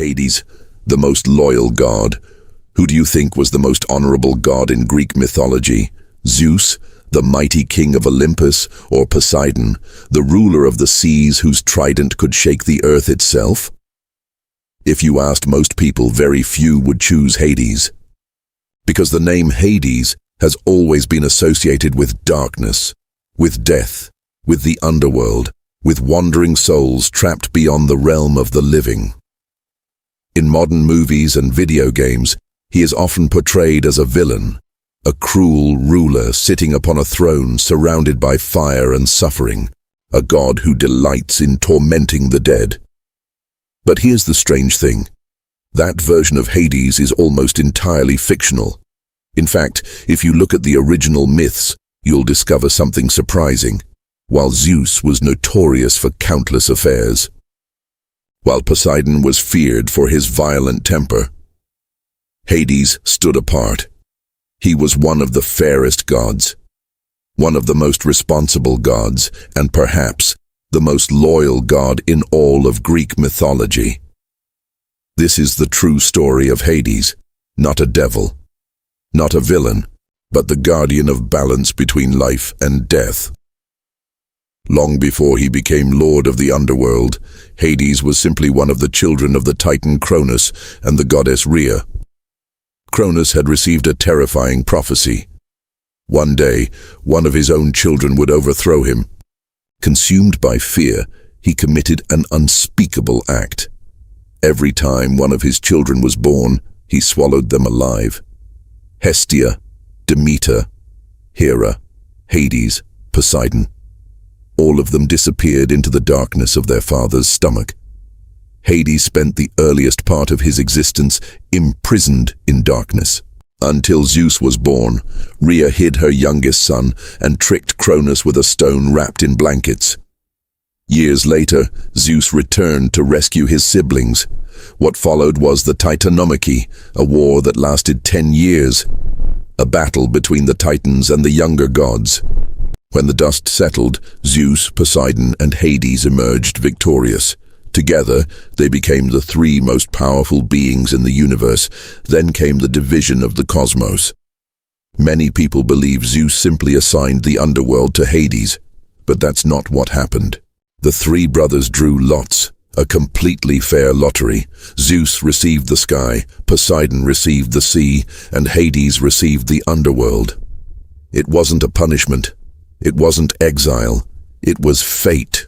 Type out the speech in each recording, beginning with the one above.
Hades, the most loyal god. Who do you think was the most honorable god in Greek mythology? Zeus, the mighty king of Olympus, or Poseidon, the ruler of the seas whose trident could shake the earth itself? If you asked most people, very few would choose Hades. Because the name Hades has always been associated with darkness, with death, with the underworld, with wandering souls trapped beyond the realm of the living. In modern movies and video games, he is often portrayed as a villain, a cruel ruler sitting upon a throne surrounded by fire and suffering, a god who delights in tormenting the dead. But here's the strange thing. That version of Hades is almost entirely fictional. In fact, if you look at the original myths, you'll discover something surprising. While Zeus was notorious for countless affairs, while Poseidon was feared for his violent temper, Hades stood apart. He was one of the fairest gods, one of the most responsible gods, and perhaps the most loyal god in all of Greek mythology. This is the true story of Hades, not a devil, not a villain, but the guardian of balance between life and death. Long before he became lord of the underworld, Hades was simply one of the children of the titan Cronus and the goddess Rhea. Cronus had received a terrifying prophecy. One day, one of his own children would overthrow him. Consumed by fear, he committed an unspeakable act. Every time one of his children was born, he swallowed them alive. Hestia, Demeter, Hera, Hades, Poseidon. All of them disappeared into the darkness of their father's stomach. Hades spent the earliest part of his existence imprisoned in darkness. Until Zeus was born, Rhea hid her youngest son and tricked Cronus with a stone wrapped in blankets. Years later, Zeus returned to rescue his siblings. What followed was the Titanomachy, a war that lasted 10 years, a battle between the Titans and the younger gods. When the dust settled, Zeus, Poseidon, and Hades emerged victorious. Together, they became the three most powerful beings in the universe. Then came the division of the cosmos. Many people believe Zeus simply assigned the underworld to Hades, but that's not what happened. The three brothers drew lots, a completely fair lottery. Zeus received the sky, Poseidon received the sea, and Hades received the underworld. It wasn't a punishment. It wasn't exile. It was fate.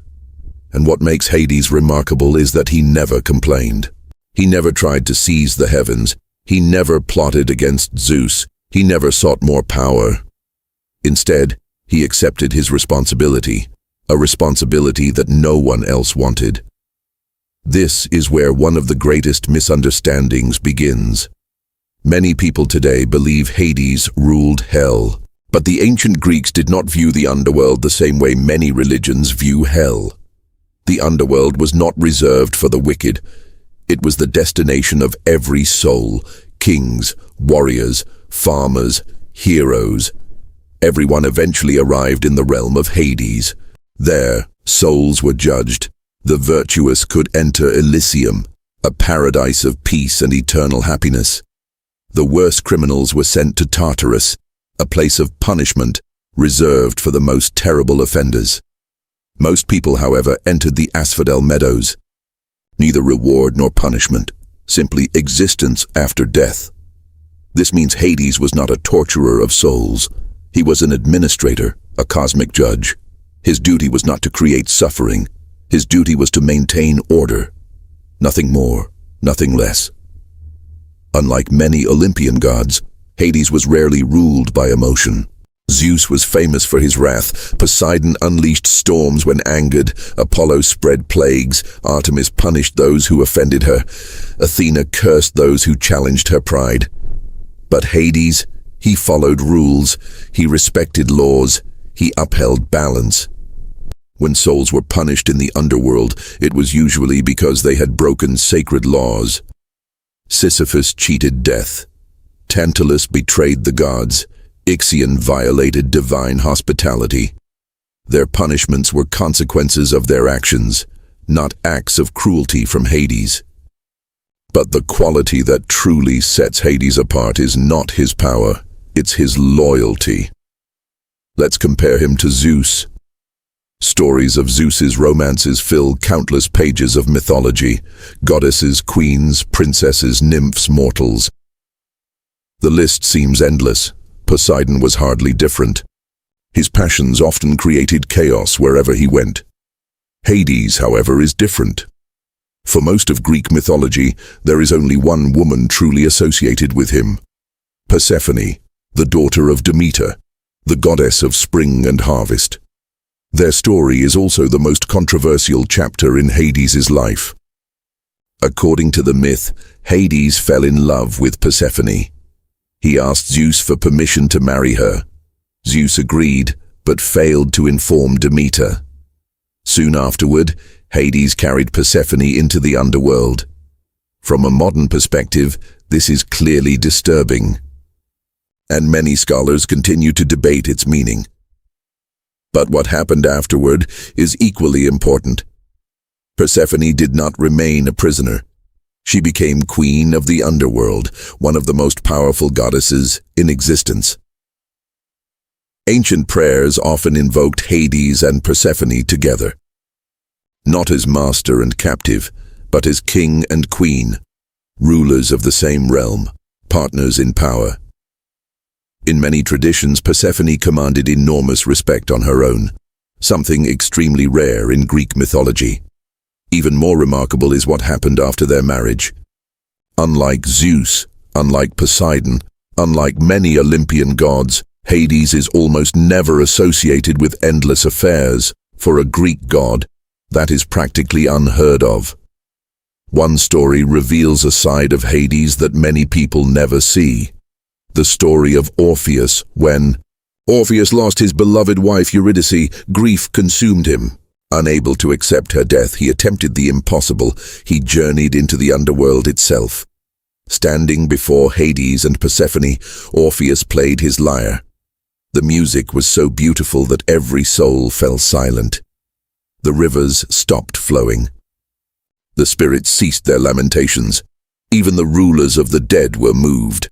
And what makes Hades remarkable is that he never complained. He never tried to seize the heavens. He never plotted against Zeus. He never sought more power. Instead, he accepted his responsibility, a responsibility that no one else wanted. This is where one of the greatest misunderstandings begins. Many people today believe Hades ruled hell, but the ancient Greeks did not view the underworld the same way many religions view hell. The underworld was not reserved for the wicked. It was the destination of every soul, kings, warriors, farmers, heroes. Everyone eventually arrived in the realm of Hades. There, souls were judged. The virtuous could enter Elysium, a paradise of peace and eternal happiness. The worst criminals were sent to Tartarus, a place of punishment reserved for the most terrible offenders. Most people, however, entered the asphodel meadows. Neither reward nor punishment, simply existence after death. This means Hades was not a torturer of souls. He was an administrator, a cosmic judge. His duty was not to create suffering. His duty was to maintain order. Nothing more, nothing less. Unlike many Olympian gods, Hades was rarely ruled by emotion. Zeus was famous for his wrath. Poseidon unleashed storms when angered. Apollo spread plagues. Artemis punished those who offended her. Athena cursed those who challenged her pride. But Hades, he followed rules. He respected laws. He upheld balance. When souls were punished in the underworld, it was usually because they had broken sacred laws. Sisyphus cheated death. Tantalus betrayed the gods. Ixion violated divine hospitality. Their punishments were consequences of their actions, not acts of cruelty from Hades. But the quality that truly sets Hades apart is not his power, it's his loyalty. Let's compare him to Zeus. Stories of Zeus's romances fill countless pages of mythology: goddesses, queens, princesses, nymphs, mortals. The list seems endless. Poseidon was hardly different. His passions often created chaos wherever he went. Hades, however, is different. For most of Greek mythology, there is only one woman truly associated with him: Persephone, the daughter of Demeter, the goddess of spring and harvest. Their story is also the most controversial chapter in Hades's life. According to the myth, Hades fell in love with Persephone. He asked Zeus for permission to marry her. Zeus agreed, but failed to inform Demeter. Soon afterward, Hades carried Persephone into the underworld. From a modern perspective, this is clearly disturbing, and many scholars continue to debate its meaning. But what happened afterward is equally important. Persephone did not remain a prisoner. She became queen of the underworld, one of the most powerful goddesses in existence. Ancient prayers often invoked Hades and Persephone together, not as master and captive, but as king and queen, rulers of the same realm, partners in power. In many traditions, Persephone commanded enormous respect on her own, something extremely rare in Greek mythology. Even more remarkable is what happened after their marriage. Unlike Zeus, unlike Poseidon, unlike many Olympian gods, Hades is almost never associated with endless affairs. For a Greek god, that is practically unheard of. One story reveals a side of Hades that many people never see. The story of Orpheus. When Orpheus lost his beloved wife Eurydice, grief consumed him. Unable to accept her death, he attempted the impossible. He journeyed into the underworld itself. Standing before Hades and Persephone, Orpheus played his lyre. The music was so beautiful that every soul fell silent. The rivers stopped flowing. The spirits ceased their lamentations. Even the rulers of the dead were moved.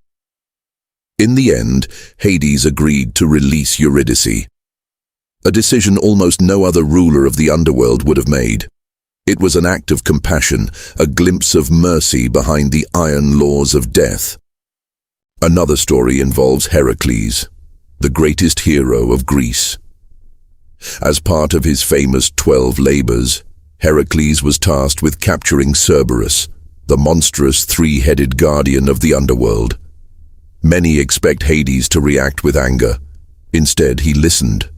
In the end, Hades agreed to release Eurydice, a decision almost no other ruler of the underworld would have made. It was an act of compassion, a glimpse of mercy behind the iron laws of death. Another story involves Heracles, the greatest hero of Greece. As part of his famous 12 labors, Heracles was tasked with capturing Cerberus, the monstrous three-headed guardian of the underworld. Many expect Hades to react with anger. Instead, he listened.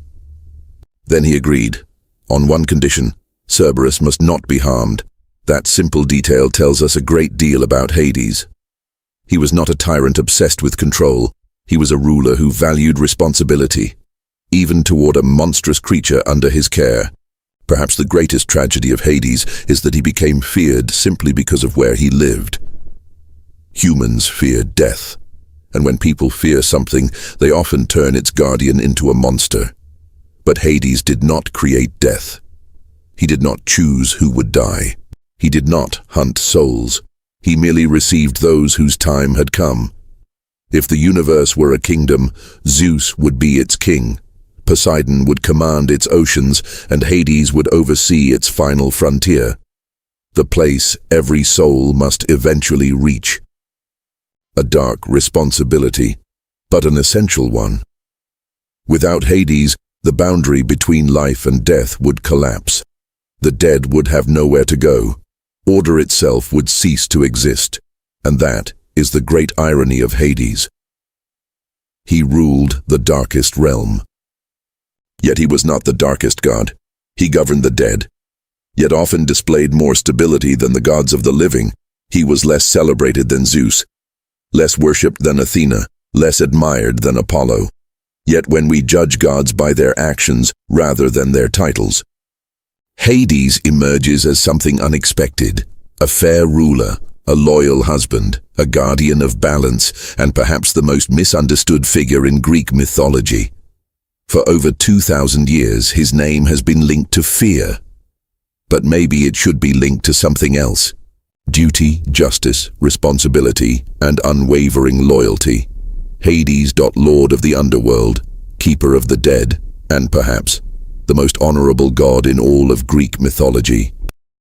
Then he agreed, on one condition: Cerberus must not be harmed. That simple detail tells us a great deal about Hades. He was not a tyrant obsessed with control. He was a ruler who valued responsibility, even toward a monstrous creature under his care. Perhaps the greatest tragedy of Hades is that he became feared simply because of where he lived. Humans feared death, and when people fear something, they often turn its guardian into a monster. But Hades did not create death. He did not choose who would die. He did not hunt souls. He merely received those whose time had come. If the universe were a kingdom, Zeus would be its king. Poseidon would command its oceans, and Hades would oversee its final frontier, the place every soul must eventually reach. A dark responsibility, but an essential one. Without Hades, the boundary between life and death would collapse. The dead would have nowhere to go. Order itself would cease to exist. And that is the great irony of Hades. He ruled the darkest realm. Yet he was not the darkest god. He governed the dead, yet often displayed more stability than the gods of the living. He was less celebrated than Zeus, less worshipped than Athena, less admired than Apollo. Yet when we judge gods by their actions rather than their titles, Hades emerges as something unexpected: a fair ruler, a loyal husband, a guardian of balance, and perhaps the most misunderstood figure in Greek mythology. For over 2,000 years, his name has been linked to fear. But maybe it should be linked to something else: duty, justice, responsibility, and unwavering loyalty. Hades, Lord of the Underworld, keeper of the dead, and perhaps the most honorable god in all of Greek mythology.